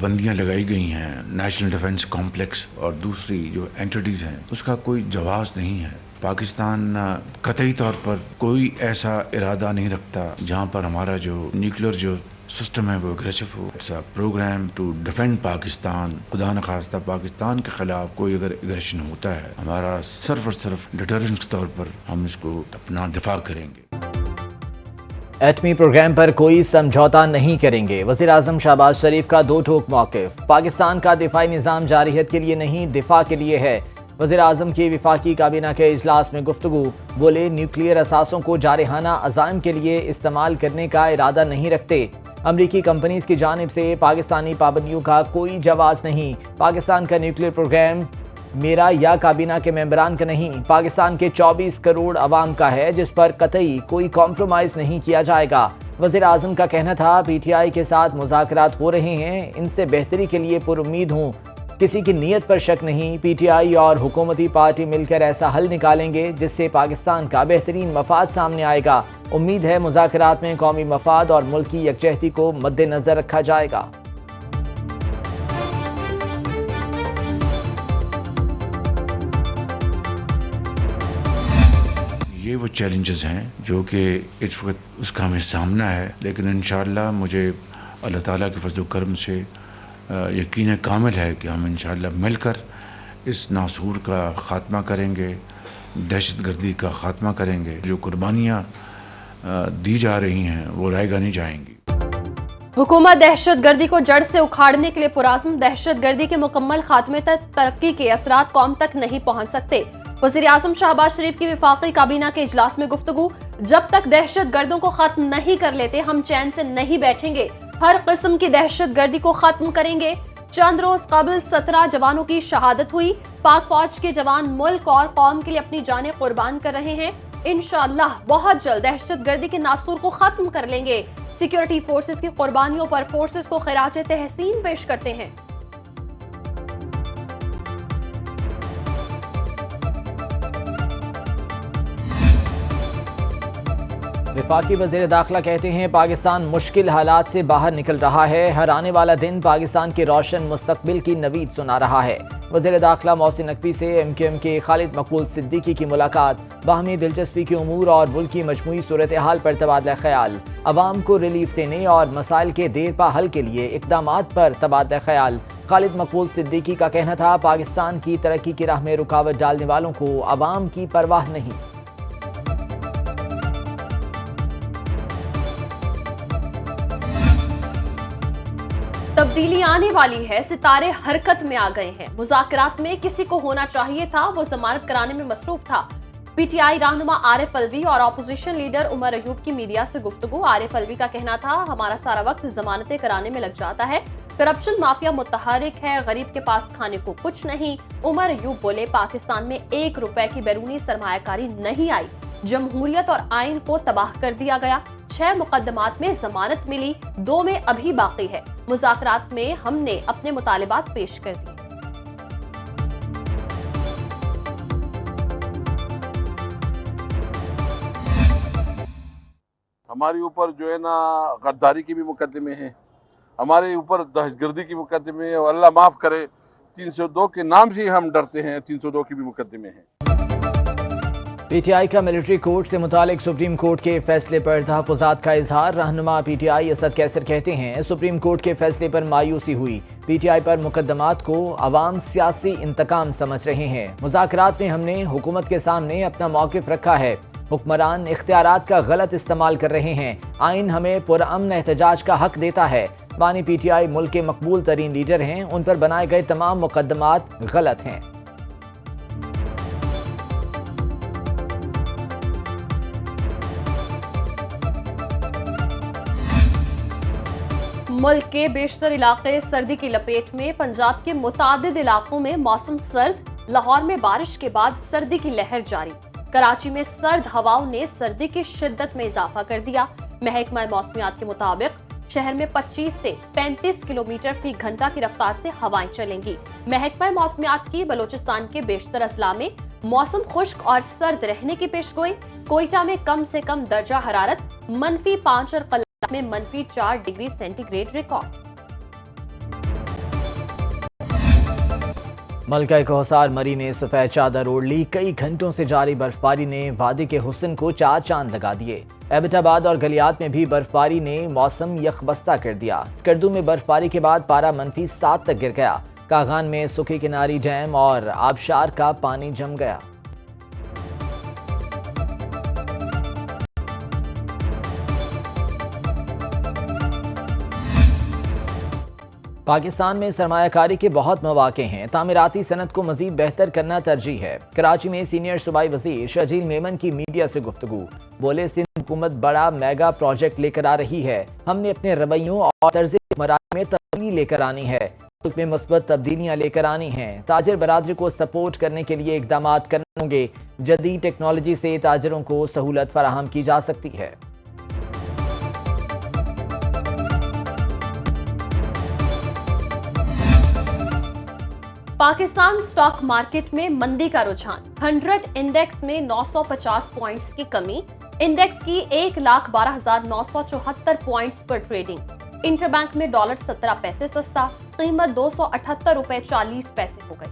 पाबंदियां लगाई गई हैं नेशनल डिफेंस कॉम्प्लेक्स और दूसरी जो एंटिटीज़ हैं, उसका कोई जवाब नहीं है। पाकिस्तान कतई तौर पर कोई ऐसा इरादा नहीं रखता जहां पर हमारा जो न्यूक्लियर जो सिस्टम है वो एग्रेसिव हो। It's a program to defend Pakistan. खुदा न खास्ता पाकिस्तान के खिलाफ कोई अगर एग्रेशन होता है, हमारा सिर्फ और सिर्फ डिटरेंस के तौर पर हम इसको अपना दिफा करेंगे। एटमी प्रोग्राम पर कोई समझौता नहीं करेंगे। वज़ीर आज़म शहबाज शरीफ का दो टोक मौक़िफ़। पाकिस्तान का दिफाई निज़ाम जारियत के लिए नहीं, दिफा के लिए है। वज़ीर आज़म की विफाकी काबीना के इजलास में गुफ्तगू। बोले, न्यूक्लियर असासों को जारहाना अज़ाइम के लिए इस्तेमाल करने का इरादा नहीं रखते। अमरीकी कंपनीज की जानिब से पाकिस्तानी पाबंदियों का कोई जवाब नहीं। पाकिस्तान का न्यूक्लियर प्रोग्राम मेरा या काबीना के मेंबरान का नहीं, पाकिस्तान के 24 करोड़ अवाम का है, जिस पर कतई कोई कॉम्प्रोमाइज़ नहीं किया जाएगा। वज़ीर आज़म का कहना था, PTI के साथ मुज़ाकरात हो रहे हैं, इनसे बेहतरी के लिए पुरुम्मीद हूँ। किसी की नीयत पर शक नहीं। PTI और हुकूमती पार्टी मिलकर ऐसा हल निकालेंगे जिससे पाकिस्तान का बेहतरीन मफाद सामने आएगा। उम्मीद है मुज़ाकरात में कौमी मफाद और मुल्की यकजहती को मद्देनज़र रखा जाएगा। ये वो चैलेंजेस हैं जो कि इस वक्त उसका हमें सामना है, लेकिन इंशाअल्लाह मुझे अल्लाह ताला के फज़ल व करम से यकीन कामिल है कि हम इंशाअल्लाह मिलकर इस नासूर का ख़ात्मा करेंगे, दहशतगर्दी का ख़ात्मा करेंगे। जो कुर्बानियाँ दी जा रही हैं वो रायगा नहीं जाएंगी। हुकूमत दहशतगर्दी को जड़ से उखाड़ने के लिए पुरज़्म। दहशतगर्दी के मुकम्मल खात्मे तक तरक्की के असरात कौम तक नहीं पहुँच सकते। वज़ीर आज़म शहबाज शरीफ की विफाकी काबीना के इजलास में गुफ्तगू। जब तक दहशतगर्दों को खत्म नहीं कर लेते हम चैन से नहीं बैठेंगे। हर किस्म की दहशतगर्दी को खत्म करेंगे। चंद रोज कबल 17 जवानों की शहादत हुई। पाक फौज के जवान मुल्क और कौम के लिए अपनी जानें कुर्बान कर रहे हैं। इंशाअल्लाह बहुत जल्द दहशतगर्दी के नासूर को खत्म कर लेंगे। सिक्योरिटी फोर्सेस की कुर्बानियों पर फोर्सेस को खिराज तहसीन पेश करते हैं। वफाकी वज़ीर दाखिला कहते हैं, पाकिस्तान मुश्किल हालात से बाहर निकल रहा है। हर आने वाला दिन पाकिस्तान के रोशन मुस्तकबिल की नवीद सुना रहा है। वज़ीर दाखिला मोहसिन नकवी से MQM के खालिद मकबूल सिद्दीकी की मुलाकात। बाहमी दिलचस्पी के उमूर और मुल्क की मजमूई सूरत हाल पर तबादला ख्याल। अवाम को रिलीफ देने और मसाइल के देरपा हल के लिए इक़दामात पर तबादला ख्याल। खालिद मकबूल सिद्दीकी का कहना था, पाकिस्तान की तरक्की की राह में रुकावट डालने वालों को अवाम की परवाह नहीं। तब्दीली आने वाली है, सितारे हरकत में आ गए हैं। मुज़ाकरात में किसी को होना चाहिए था, वो जमानत कराने में मसरूफ था। PTI रहनुमा आरिफ अलवी और अपोजिशन लीडर उमर अयूब की मीडिया से गुफ्तगू। आरिफ अलवी का कहना था, हमारा सारा वक्त जमानतें कराने में लग जाता है। करप्शन माफिया मुतहरिक है, गरीब के पास खाने को कुछ नहीं। उमर अयूब बोले, पाकिस्तान में 1 रुपए की बैरूनी सरमायाकारी नहीं आई। जमहूरियत और आइन को तबाह कर दिया गया। 6 मुकदमात में जमानत मिली, 2 में अभी बाकी है। मुज़ाकरात में हमने अपने मुतालिबात पेश कर दिए। हमारे ऊपर जो है ना गद्दारी के भी मुकदमे हैं, हमारे ऊपर दहशतगर्दी के मुकदमे हैं, और अल्लाह माफ करे 302 के नाम से ही हम डरते हैं। 302 के भी मुकदमे हैं। PTI का मिलिट्री कोर्ट से मुतालिक सुप्रीम कोर्ट के फैसले पर तहफ़्फ़ुज़ात का इजहार। रहनुमा PTI असद कैसर कहते हैं, सुप्रीम कोर्ट के फैसले पर मायूसी हुई। PTI पर मुकदमात को अवाम सियासी इंतकाम समझ रहे हैं। मुज़ाकरात में हमने हुकूमत के सामने अपना मौक़िफ़ रखा है। हुक्मरान इख्तियारात का गलत इस्तेमाल कर रहे हैं। आइन हमें पुरअमन एहतजाज का हक देता है। बानी PTI मुल्क के मकबूल तरीन लीडर हैं, उन पर बनाए गए तमाम मुकदमात गलत हैं। मुल्क के बेशतर इलाके सर्दी की लपेट में। पंजाब के मुतादिद इलाकों में मौसम सर्द। लाहौर में बारिश के बाद सर्दी की लहर जारी। कराची में सर्द हवाओं ने सर्दी की शिद्दत में इजाफा कर दिया। महकमा मौसमियात के मुताबिक शहर में 25 से 35 किलोमीटर फी घंटा की रफ्तार से हवाएं चलेंगी। महकमा मौसमियात की बलोचिस्तान के बेशतर अजला में मौसम खुश्क और सर्द रहने की पेशगोई। कोयटा में कम से कम दर्जा हरारत -5 और में -4 डिग्री सेंटीग्रेड रिकॉर्ड। ملکہ کوہسار مری نے سفید چادر اوڑھ لی، کئی گھنٹوں سے جاری برفباری نے وادی کے حسن کو چار چاند لگا دیے۔ ایبٹ آباد اور گلیات میں بھی برفباری نے موسم یخبستہ کر دیا۔ اسکردو میں برفباری کے بعد پارہ -7 تک گر گیا۔ کاغان میں سکھی کناری ڈیم اور آبشار کا پانی جم گیا۔ پاکستان میں سرمایہ کاری کے بہت مواقع ہیں، تعمیراتی صنعت کو مزید بہتر کرنا ترجیح ہے۔ کراچی میں سینئر صوبائی وزیر شرجیل میمن کی میڈیا سے گفتگو، بولے سندھ حکومت بڑا میگا پروجیکٹ لے کر آ رہی ہے، ہم نے اپنے رویوں اور طرز حکمرانی میں تبدیلی لے کر آنی ہے، ملک میں مثبت تبدیلیاں لے کر آنی ہیں، تاجر برادری کو سپورٹ کرنے کے لیے اقدامات کرنے ہوں گے، جدید ٹیکنالوجی سے تاجروں کو سہولت فراہم کی جا سکتی ہے۔ پاکستان سٹاک مارکیٹ میں مندی کا رجحان، 100 انڈیکس میں 950 پوائنٹس کی کمی، انڈیکس کی 1,12,974 پوائنٹس پر ٹریڈنگ۔ انٹر بینک میں ڈالر 17 پیسے سستا، قیمت 278 روپے 40 پیسے ہو گئی۔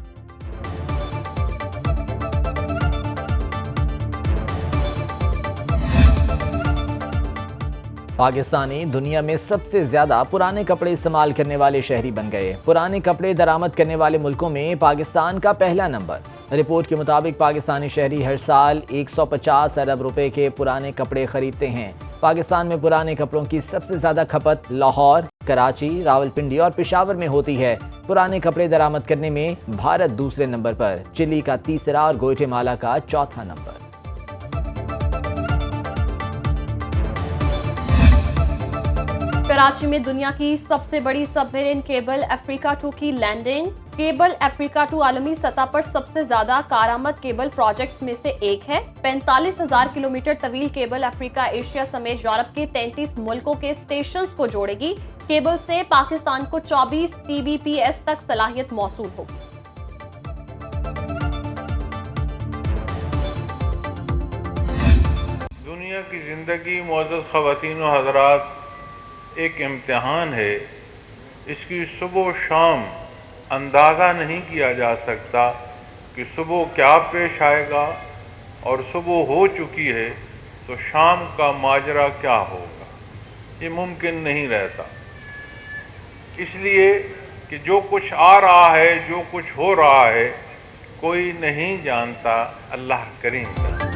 پاکستانی دنیا میں سب سے زیادہ پرانے کپڑے استعمال کرنے والے شہری بن گئے۔ پرانے کپڑے درآمد کرنے والے ملکوں میں پاکستان کا پہلا نمبر۔ رپورٹ کے مطابق پاکستانی شہری ہر سال 150 ارب روپے کے پرانے کپڑے خریدتے ہیں۔ پاکستان میں پرانے کپڑوں کی سب سے زیادہ کھپت لاہور، کراچی، راولپنڈی اور پشاور میں ہوتی ہے۔ پرانے کپڑے درآمد کرنے میں بھارت دوسرے نمبر پر، چلی کا تیسرا اور گوئٹے مالا کا چوتھا نمبر۔ کراچی میں دنیا کی سب سے بڑی سب میرین کیبل افریقہ 2 کی لینڈنگ۔ کیبل افریقہ 2 عالمی سطح پر سب سے زیادہ کارآمد کیبل پروجیکٹس میں سے ایک ہے۔ 45,000 کلومیٹر طویل کیبل افریقہ، ایشیا سمیت یورپ کے 33 ملکوں کے اسٹیشنز کو جوڑے گی۔ کیبل سے پاکستان کو 24 TBPS تک صلاحیت موصول ہوگی۔ دنیا کی زندگی معزز خواتین و حضرات ایک امتحان ہے، اس کی صبح و شام اندازہ نہیں کیا جا سکتا کہ صبح کیا پیش آئے گا، اور صبح ہو چکی ہے تو شام کا ماجرا کیا ہوگا، یہ ممکن نہیں رہتا۔ اس لیے کہ جو کچھ آ رہا ہے، جو کچھ ہو رہا ہے، کوئی نہیں جانتا، اللہ کریم جانتا۔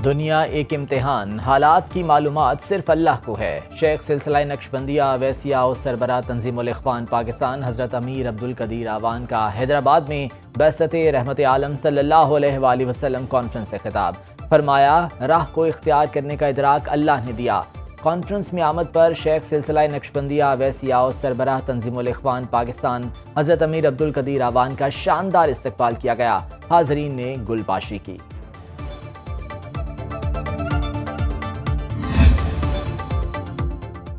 دنیا ایک امتحان، حالات کی معلومات صرف اللہ کو ہے۔ شیخ سلسلہ نقشبندیہ اویسیہ اور سربراہ تنظیم الاخوان پاکستان حضرت امیر عبدالقدیر اعوان کا حیدرآباد میں بعثت رحمت عالم صلی اللہ علیہ وآلہ وسلم کانفرنس سے خطاب، فرمایا راہ کو اختیار کرنے کا ادراک اللہ نے دیا۔ کانفرنس میں آمد پر شیخ سلسلہ نقشبندیہ اویسیہ اور سربراہ تنظیم الاخوان پاکستان حضرت امیر عبدالقدیر اعوان کا شاندار استقبال کیا گیا، حاضرین نے گل پاشی کی۔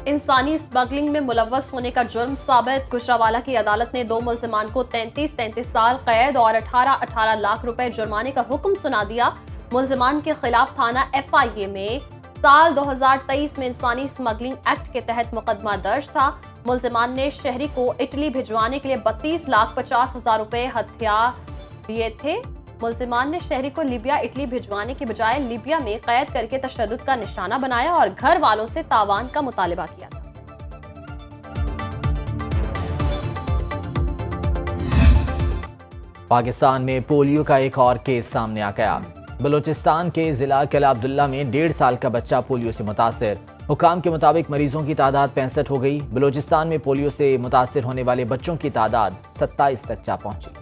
انسانی اسمگلنگ میں ملوث ہونے کا جرم ثابت، گجرانوالہ کی عدالت نے 2 ملزمان کو 33 سال قید اور 18 لاکھ روپے جرمانے کا حکم سنا دیا۔ ملزمان کے خلاف تھانہ FIA میں سال 2023 میں انسانی اسمگلنگ ایکٹ کے تحت مقدمہ درج تھا۔ ملزمان نے شہری کو اٹلی بھجوانے کے لیے 32,50,000 روپے ہتھیار دیے تھے۔ ملزمان نے شہری کو لیبیا اٹلی بھجوانے کے بجائے لیبیا میں قید کر کے تشدد کا نشانہ بنایا اور گھر والوں سے تاوان کا مطالبہ کیا تھا۔ پاکستان میں پولیو کا ایک اور کیس سامنے آ گیا۔ بلوچستان کے ضلع قلعہ عبداللہ میں 1.5 سال کا بچہ پولیو سے متاثر، حکام کے مطابق مریضوں کی تعداد 65 ہو گئی۔ بلوچستان میں پولیو سے متاثر ہونے والے بچوں کی تعداد 27 تک جا پہنچی۔